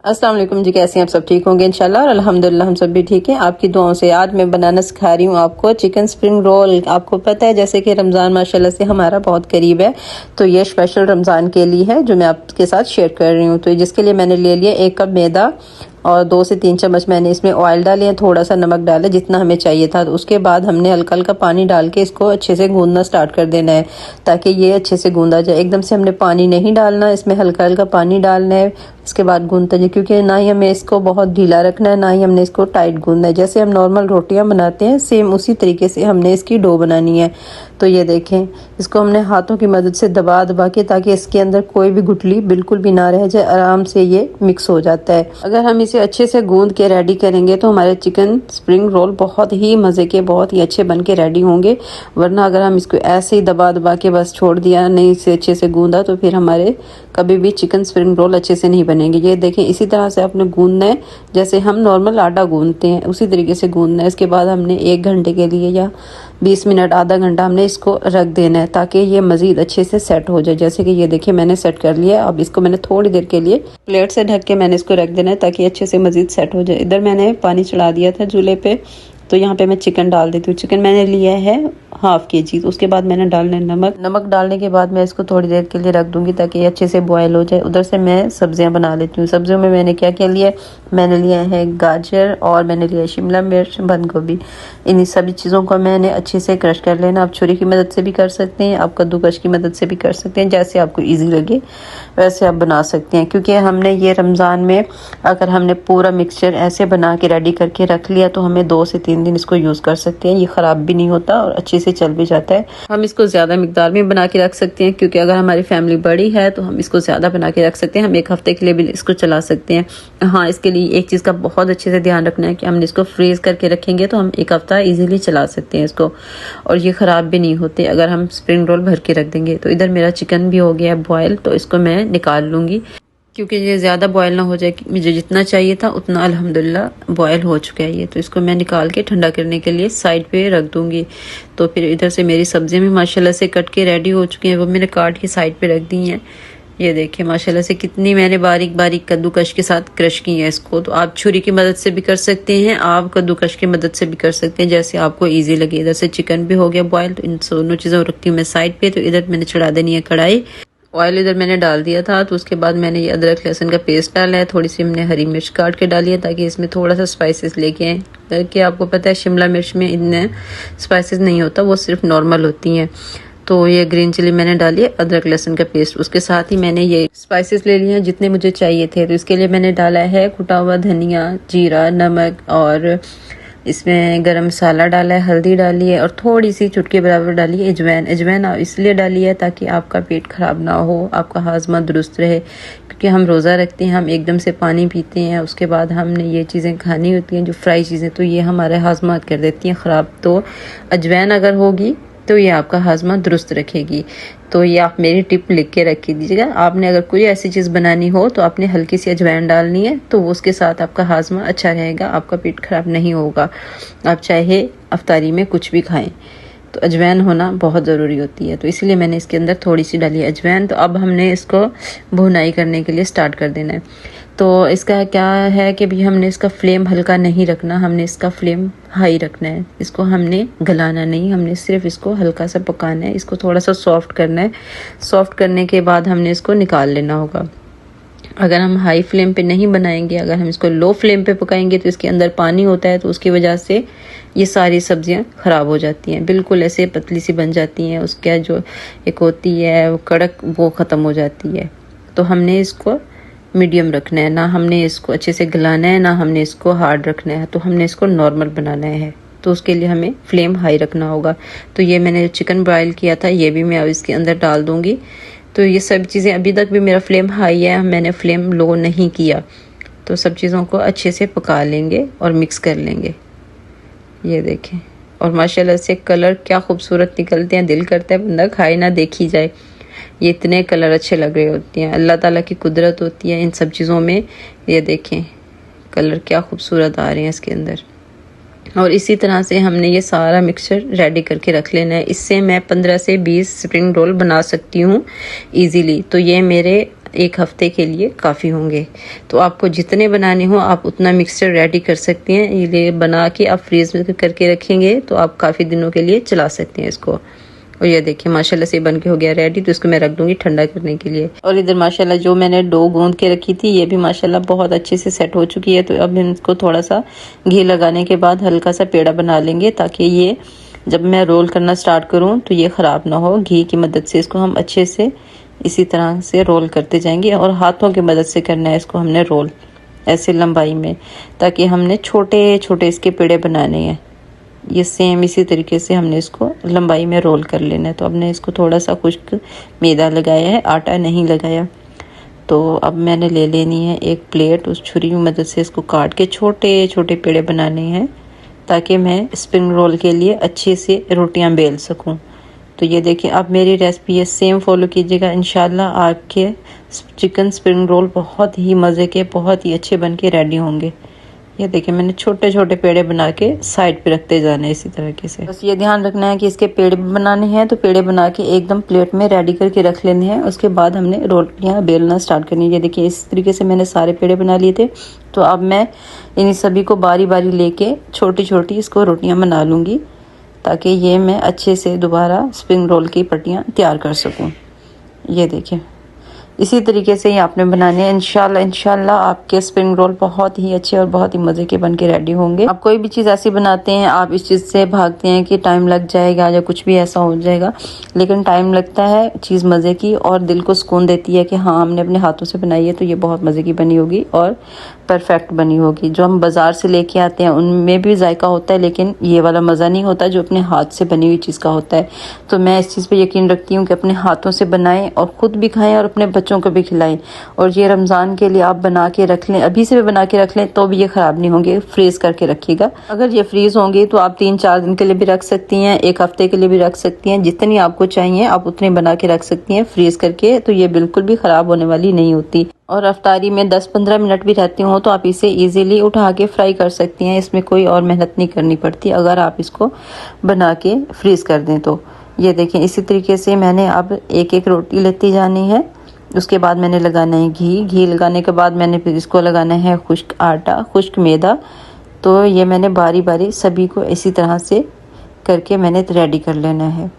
अस्सलाम वालेकुम जी, कैसे हैं आप? सब ठीक होंगे इंशाल्लाह और अल्हम्दुलिल्लाह हम सब भी ठीक हैं आपकी दुआओं से। आज मैं बनाना सिखा रही हूँ आपको चिकन स्प्रिंग रोल। आपको पता है जैसे कि रमज़ान माशाल्लाह से हमारा बहुत करीब है, तो ये स्पेशल रमज़ान के लिए है जो मैं आपके साथ शेयर कर रही हूँ। तो जिसके लिए मैंने ले लिया 1 कप मैदा और 2 से 3 चम्मच मैंने इसमें ऑयल डाले हैं, थोड़ा सा नमक डाले जितना हमें चाहिए था। तो उसके बाद हमने हल्का हल्का पानी डाल के इसको अच्छे से गूंदना स्टार्ट कर देना है ताकि ये अच्छे से गूंदा जाए। एकदम से हमने पानी नहीं डालना, इसमें हल्का हल्का पानी डालना है, इसके बाद गूंदते जाए, क्योंकि ना ही हमें इसको बहुत ढीला रखना है ना ही हमने इसको टाइट गूंदना है। जैसे हम नॉर्मल रोटियां बनाते हैं सेम उसी तरीके से हमने इसकी डो बनानी है। तो ये देखें, इसको हमने हाथों की मदद से दबा दबा के ताकि इसके अंदर कोई भी गुठली बिल्कुल भी ना रह जाए, आराम से ये मिक्स हो जाता है। अगर हम इसे अच्छे से गूंद के रेडी करेंगे तो हमारे चिकन स्प्रिंग रोल बहुत ही मज़े के, बहुत ही अच्छे बन के रेडी होंगे। वरना अगर हम इसको ऐसे ही दबा दबा के बस छोड़ दिया, नहीं इसे अच्छे से गूंदा, तो फिर हमारे कभी भी चिकन स्प्रिंग रोल अच्छे से नहीं बनेंगे। ये देखें, इसी तरह से आपने गूंदना है जैसे हम नॉर्मल आटा गूंदते हैं, उसी तरीके से गूंदना है। इसके बाद हमने 1 घंटे के लिए या 20 मिनट आधा घंटा हमने इसको रख देना है ताकि ये मज़ीद अच्छे से सेट हो जाए। जैसे कि ये देखिए मैंने सेट कर लिया। अब इसको मैंने थोड़ी देर के लिए प्लेट से ढक के मैंने इसको रख देना है ताकि अच्छे से मज़ीद सेट हो जाए। इधर मैंने पानी चढ़ा दिया था चूल्हे पे, तो यहाँ पे मैं चिकन डाल देती हूँ। चिकन मैंने लिया है ½ kg। तो उसके बाद मैंने डालना है नमक डालने के बाद मैं इसको थोड़ी देर के लिए रख दूंगी ताकि ये अच्छे से बॉयल हो जाए। उधर से मैं सब्जियां बना लेती हूँ। सब्जियों में मैंने क्या क्या लिया है, मैंने लिया है गाजर और मैंने लिया है शिमला मिर्च, बंद गोभी। इन सभी चीज़ों को मैंने अच्छे से क्रश कर लेना। आप छुरी की मदद से भी कर सकते हैं, आप कद्दूकश की मदद से भी कर सकते हैं, जैसे आपको ईजी लगे वैसे आप बना सकते हैं। क्योंकि हमने ये रमज़ान में अगर हमने पूरा मिक्सचर ऐसे बना के रेडी करके रख लिया तो हमें 2 से 3 दिन इसको यूज़ कर सकते हैं। ये ख़राब भी नहीं होता और अच्छे से चल भी जाता है। हम इसको ज़्यादा मिकदार में बना के रख सकते हैं, क्योंकि अगर हमारी फैमिली बड़ी है तो हम इसको ज़्यादा बना के रख सकते हैं। हम 1 हफ्ते के लिए भी इसको चला सकते हैं। हाँ, इसके लिए एक चीज़ का बहुत अच्छे से ध्यान रखना है कि हमने इसको फ्रीज करके रखेंगे तो हम 1 हफ्ता इजीली चला सकते हैं इसको, और ये ख़राब भी नहीं होते अगर हम स्प्रिंग रोल भर के रख देंगे। तो इधर मेरा चिकन भी हो गया है बॉयल, तो इसको मैं निकाल लूँगी क्योंकि ये ज़्यादा बॉयल ना हो जाए। मुझे जितना चाहिए था उतना अल्हम्दुलिल्लाह बॉयल हो चुका है ये। तो इसको मैं निकाल के ठंडा करने के लिए साइड पे रख दूंगी। तो फिर इधर से मेरी सब्जियां भी माशाल्लाह से कट के रेडी हो चुकी हैं, वो मैंने काट के साइड पे रख दी हैं। ये देखिए माशाल्लाह से कितनी मैंने बारीक बारीक कद्दूकश के साथ क्रश की है इसको। तो आप छुरी की मदद से भी कर सकते हैं, आप कद्दूकश की मदद से भी कर सकते हैं, जैसे आपको ईजी लगे। इधर से चिकन भी हो गया बॉयल, तो इन दोनों चीज़ों रखती हूँ मैं साइड पे। तो इधर मैंने चढ़ा देनी है कढ़ाई, ऑयल इधर मैंने डाल दिया था। तो उसके बाद मैंने ये अदरक लहसुन का पेस्ट डाला है, थोड़ी सी हमने हरी मिर्च काट के डाली है ताकि इसमें थोड़ा सा स्पाइसेस लेके आए। ताकि आपको पता है शिमला मिर्च में इतने स्पाइसेस नहीं होता, वो सिर्फ नॉर्मल होती हैं। तो ये ग्रीन चिली मैंने डाली है, अदरक लहसुन का पेस्ट, उसके साथ ही मैंने ये स्पाइसेस ले लिए हैं जितने मुझे चाहिए थे। तो इसके लिए मैंने डाला है कुटा हुआ धनिया, जीरा, नमक, और इसमें गरम मसाला डाला है, हल्दी डाली है, और थोड़ी सी चुटकी बराबर डाली है अजवाइन। अजवाइन इसलिए डाली है ताकि आपका पेट खराब ना हो, आपका हाजमा दुरुस्त रहे। क्योंकि हम रोज़ा रखते हैं, हम एकदम से पानी पीते हैं, उसके बाद हमने ये चीज़ें खानी होती हैं जो फ्राई चीज़ें, तो ये हमारे हाजमा कर देती हैं ख़राब। तो अजवाइन अगर होगी तो ये आपका हाजमा दुरुस्त रखेगी। तो ये आप मेरी टिप लिख के रख दीजिएगा। आपने अगर कोई ऐसी चीज़ बनानी हो तो आपने हल्की सी अजवाइन डालनी है, तो उसके साथ आपका हाजमा अच्छा रहेगा, आपका पेट खराब नहीं होगा। आप चाहे अफ्तारी में कुछ भी खाएं, तो अजवाइन होना बहुत ज़रूरी होती है। तो इसलिए मैंने इसके अंदर थोड़ी सी डाली है अजवाइन। तो अब हमने इसको भुनाई करने के लिए स्टार्ट कर देना है। तो इसका क्या है कि भी हमने इसका फ्लेम हल्का नहीं रखना, हमने इसका फ्लेम हाई रखना है। इसको हमने गलाना नहीं, हमने सिर्फ इसको हल्का सा पकाना है, इसको थोड़ा सा सॉफ्ट करना है। सॉफ्ट करने के बाद हमने इसको निकाल लेना होगा। अगर हम हाई फ्लेम पे नहीं बनाएंगे, अगर हम इसको लो फ्लेम पे पकाएंगे तो इसके अंदर पानी होता है, तो उसकी वजह से ये सारी सब्जियां ख़राब हो जाती हैं, बिल्कुल ऐसे पतली सी बन जाती हैं। उसका जो एक होती है वो कड़क, वो ख़त्म हो जाती है। तो हमने इसको मीडियम रखना है, ना हमने इसको अच्छे से गलाना है, ना हमने इसको हार्ड रखना है। तो हमने इसको नॉर्मल बनाना है, तो उसके लिए हमें फ्लेम हाई रखना होगा। तो ये मैंने चिकन बॉयल किया था, ये भी मैं अब इसके अंदर डाल दूंगी। तो ये सब चीज़ें, अभी तक भी मेरा फ्लेम हाई है, मैंने फ्लेम लो नहीं किया। तो सब चीज़ों को अच्छे से पका लेंगे और मिक्स कर लेंगे। ये देखें, और माशाल्लाह से कलर क्या खूबसूरत निकलते हैं, दिल करता है बंदा खाए ना देखी जाए। ये इतने कलर अच्छे लग रहे होते हैं, अल्लाह ताला की कुदरत होती है इन सब चीज़ों में। ये देखें कलर क्या खूबसूरत आ रहे हैं इसके अंदर। और इसी तरह से हमने ये सारा मिक्सचर रेडी करके रख लेना है। इससे मैं 15 से 20 स्प्रिंग रोल बना सकती हूँ इजीली। तो ये मेरे 1 हफ्ते के लिए काफ़ी होंगे। तो आपको जितने बनाने हो आप उतना मिक्सचर रेडी कर सकते हैं। ये बना के आप फ्रीज में करके रखेंगे तो आप काफ़ी दिनों के लिए चला सकते हैं इसको। और ये देखिए माशाल्लाह से बन के हो गया रेडी। तो इसको मैं रख दूंगी ठंडा करने के लिए। और इधर माशाल्लाह जो मैंने डो गूंद के रखी थी ये भी माशाल्लाह बहुत अच्छे से सेट हो चुकी है। तो अब इसको थोड़ा सा घी लगाने के बाद हल्का सा पेड़ा बना लेंगे, ताकि ये जब मैं रोल करना स्टार्ट करूं तो ये ख़राब ना हो। घी की मदद से इसको हम अच्छे से इसी तरह से रोल करते जाएंगे, और हाथों की मदद से करना है इसको हमने रोल, ऐसे लंबाई में, ताकि हमने छोटे छोटे इसके पेड़े बनाने हैं। ये सेम इसी तरीके से हमने इसको लंबाई में रोल कर लेना है। तो हमने इसको थोड़ा सा खुश्क मैदा लगाया है, आटा नहीं लगाया। तो अब मैंने ले लेनी है एक प्लेट, उस छुरी की मदद से इसको काट के छोटे छोटे पेड़े बनाने हैं, ताकि मैं स्प्रिंग रोल के लिए अच्छे से रोटियां बेल सकूं। तो ये देखिए अब मेरी रेसिपी है, सेम फॉलो कीजिएगा। इंशाल्लाह आपके चिकन स्प्रिंग रोल बहुत ही मज़े के, बहुत ही अच्छे बन के रेडी होंगे। ये देखिए मैंने छोटे छोटे पेड़े बना के साइड पे रखते जाने इसी तरीके से। बस ये ध्यान रखना है कि इसके पेड़े बनाने हैं तो पेड़े बना के एकदम प्लेट में रेडी करके रख लेने हैं। उसके बाद हमने रोटियां बेलना स्टार्ट करनी है। ये देखिए इस तरीके से मैंने सारे पेड़े बना लिए थे। तो अब मैं इन सभी को बारी बारी लेके छोटी छोटी इसको रोटियां बना लूँगी, ताकि ये मैं अच्छे से दोबारा स्प्रिंग रोल की पट्टियाँ तैयार कर सकूँ। ये देखिए इसी तरीके से ही आपने बनाने हैं। इंशाल्लाह आपके स्प्रिंग रोल बहुत ही अच्छे और बहुत ही मज़े के बन के रेडी होंगे। आप कोई भी चीज़ ऐसी बनाते हैं, आप इस चीज़ से भागते हैं कि टाइम लग जाएगा या कुछ भी ऐसा हो जाएगा, लेकिन टाइम लगता है चीज़ मज़े की और दिल को सुकून देती है कि हाँ हमने अपने हाथों से बनाई है तो ये बहुत मज़े की बनी होगी और परफेक्ट बनी होगी। जो हम बाज़ार से लेके आते हैं उनमें भी जायका होता है, लेकिन ये वाला मज़ा नहीं होता जो अपने हाथ से बनी हुई चीज़ का होता है। तो मैं इस चीज़ पे यकीन रखती हूँ कि अपने हाथों से बनाएं और ख़ुद भी खाएं और अपने बच्चों को भी खिलाएं। और ये रमज़ान के लिए आप बना के रख लें, अभी से भी बना के रख लें तो भी ये ख़राब नहीं होंगे। फ्रीज़ करके रखिएगा। अगर ये फ्रीज़ होंगे तो आप 3-4 दिन के लिए भी रख सकती हैं, 1 हफ्ते के लिए भी रख सकती हैं। जितनी आपको चाहिए आप उतनी बना के रख सकती हैं फ्रीज़ करके, तो ये बिल्कुल भी ख़राब होने वाली नहीं होती। और अफ्तारी में 10-15 मिनट भी रहती हो तो आप इसे इजीली उठा के फ्राई कर सकती हैं। इसमें कोई और मेहनत नहीं करनी पड़ती अगर आप इसको बना के फ्रीज़ कर दें तो। ये देखें इसी तरीके से मैंने अब एक एक रोटी लेती जानी है। उसके बाद मैंने लगाना है घी लगाने के बाद मैंने फिर इसको लगाना है खुश्क आटा, खुश्क मैदा। तो ये मैंने बारी बारी सभी को इसी तरह से करके मैंने रेडी कर लेना है।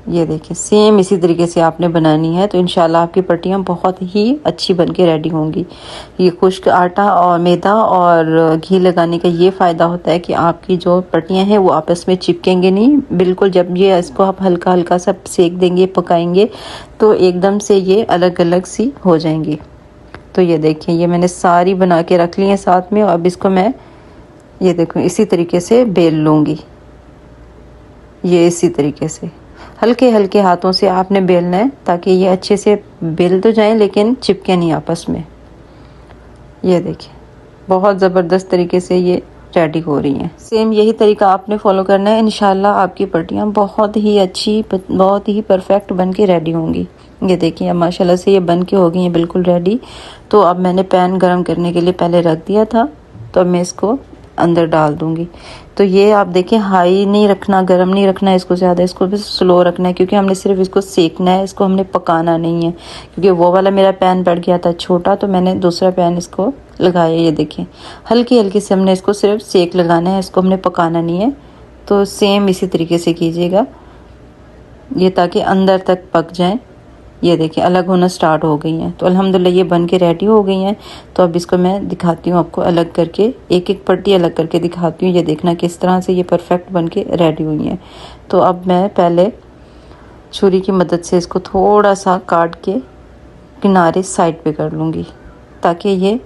ये देखिए सेम इसी तरीके से आपने बनानी है तो इंशाल्लाह आपकी पट्टियाँ बहुत ही अच्छी बन के रेडी होंगी। ये खुश्क आटा और मैदा और घी लगाने का ये फ़ायदा होता है कि आपकी जो पट्टियाँ हैं वो आपस में चिपकेंगे नहीं बिल्कुल। जब ये इसको आप हल्का हल्का सा सेक देंगे, पकाएंगे तो एकदम से ये अलग अलग सी हो जाएंगी। तो ये देखिए ये मैंने सारी बना के रख ली है साथ में। अब इसको मैं ये देखो इसी तरीके से बेल लूँगी। ये इसी तरीके से हल्के हल्के हाथों से आपने बेलना है ताकि ये अच्छे से बेल तो जाएं लेकिन चिपके नहीं आपस में। ये देखिए बहुत ज़बरदस्त तरीके से ये रेडी हो रही हैं। सेम यही तरीका आपने फॉलो करना है। इंशाल्लाह आपकी पट्टियाँ बहुत ही अच्छी, बहुत ही परफेक्ट बन के रेडी होंगी। ये देखिए अब माशाल्लाह से ये बन के हो गई हैं बिल्कुल रेडी। तो अब मैंने पैन गरम करने के लिए पहले रख दिया था, तो अब मैं इसको अंदर डाल दूंगी। तो ये आप देखें हाई नहीं रखना, गरम नहीं रखना है इसको ज़्यादा, इसको भी स्लो रखना है क्योंकि हमने सिर्फ इसको सेकना है, इसको हमने पकाना नहीं है। क्योंकि वो वाला मेरा पैन पड़ गया था छोटा तो मैंने दूसरा पैन इसको लगाया। ये देखें हल्की हल्की से हमने इसको सिर्फ सेक लगाना है, इसको हमने पकाना नहीं है। तो सेम इसी तरीके से कीजिएगा ये ताकि अंदर तक पक जाए। ये देखिए अलग होना स्टार्ट हो गई हैं। तो अल्हम्दुलिल्लाह ये बन के रेडी हो गई हैं। तो अब इसको मैं दिखाती हूँ आपको अलग करके, एक एक पट्टी अलग करके दिखाती हूँ। ये देखना किस तरह से ये परफेक्ट बन के रेडी हुई हैं। तो अब मैं पहले छुरी की मदद से इसको थोड़ा सा काट के किनारे साइड पे कर लूँगी, ताकि ये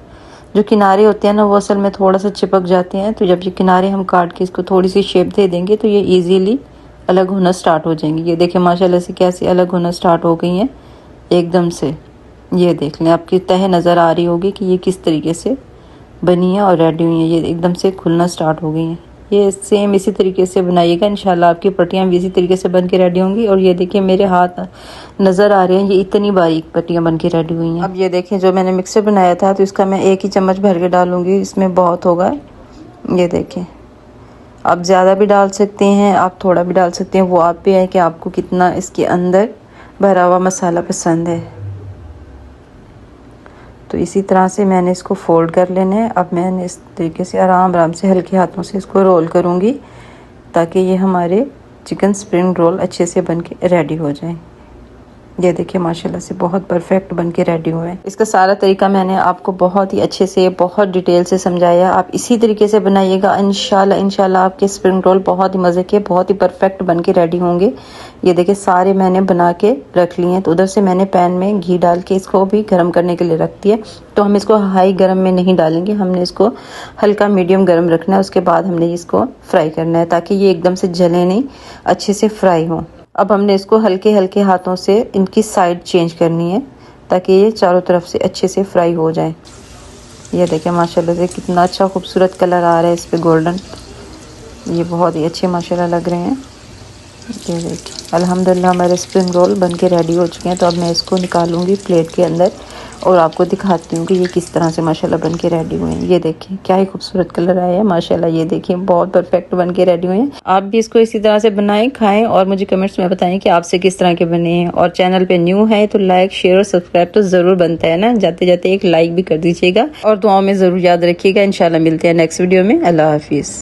जो किनारे होते हैं ना वो असल में थोड़ा सा चिपक जाते हैं। तो जब ये किनारे हम काट के इसको थोड़ी सी शेप दे देंगे तो ये ईजीली अलग होना स्टार्ट हो जाएंगी। ये देखिए माशाल्लाह से कैसे अलग होना स्टार्ट हो गई हैं एकदम से। ये देख लें आपकी तह नज़र आ रही होगी कि ये किस तरीके से बनी है और रेडी हुई है। ये एकदम से खुलना स्टार्ट हो गई हैं। ये सेम इसी तरीके से बनाइएगा, इंशाल्लाह आपकी पट्टियाँ भी इसी तरीके से बन के रेडी होंगी। और ये देखिए मेरे हाथ नज़र आ रहे हैं, ये इतनी बारीक पट्टियाँ बन के रेडी हुई हैं। अब ये देखें जो मैंने मिक्सर बनाया था तो इसका मैं 1 ही चम्मच भर के डालूँगी, इसमें बहुत होगा। ये देखें आप ज़्यादा भी डाल सकते हैं, आप थोड़ा भी डाल सकते हैं, वो आप पे है कि आपको कितना इसके अंदर भरा हुआ मसाला पसंद है। तो इसी तरह से मैंने इसको फोल्ड कर लेना है। अब मैंने इस तरीके से आराम आराम से हल्के हाथों से इसको रोल करूँगी ताकि ये हमारे चिकन स्प्रिंग रोल अच्छे से बन के रेडी हो जाए। ये देखिए माशाल्लाह से बहुत परफेक्ट बन के रेडी हुए हैं। इसका सारा तरीका मैंने आपको बहुत ही अच्छे से बहुत डिटेल से समझाया। आप इसी तरीके से बनाइएगा, इंशाल्लाह इंशाल्लाह आपके स्प्रिंग रोल बहुत ही मज़े के बहुत ही परफेक्ट बन के रेडी होंगे। ये देखिए सारे मैंने बना के रख लिए हैं। तो उधर से मैंने पैन में घी डाल के इसको भी गर्म करने के लिए रख दिया। तो हम इसको हाई गर्म में नहीं डालेंगे, हमने इसको हल्का मीडियम गर्म रखना है। उसके बाद हमने इसको फ्राई करना है ताकि ये एकदम से जले नहीं, अच्छे से फ्राई हो। अब हमने इसको हल्के हल्के हाथों से इनकी साइड चेंज करनी है ताकि ये चारों तरफ से अच्छे से फ्राई हो जाए। ये देखिए माशाल्लाह से कितना अच्छा खूबसूरत कलर आ रहा है इस पे गोल्डन। ये बहुत ही अच्छे माशाल्लाह लग रहे हैं। ये देखिए अल्हम्दुलिल्लाह हमारे स्प्रिंग रोल बन के रेडी हो चुके हैं। तो अब मैं इसको निकालूंगी प्लेट के अंदर और आपको दिखाती हूँ कि ये किस तरह से माशाल्लाह बन के रेडी हुए हैं। ये देखिए क्या ही खूबसूरत कलर आया है माशाल्लाह। ये देखिए बहुत परफेक्ट बन के रेडी हुए हैं। आप भी इसको इसी तरह से बनाएं, खाएं और मुझे कमेंट्स में बताएं कि आपसे किस तरह के बने हैं। और चैनल पे न्यू है तो लाइक शेयर और सब्सक्राइब तो जरूर बनता है ना, जाते जाते एक लाइक भी कर दीजिएगा और दुआओं में जरूर याद रखिएगा। इंशाल्लाह मिलते हैं नेक्स्ट वीडियो में। अल्लाह हाफिज।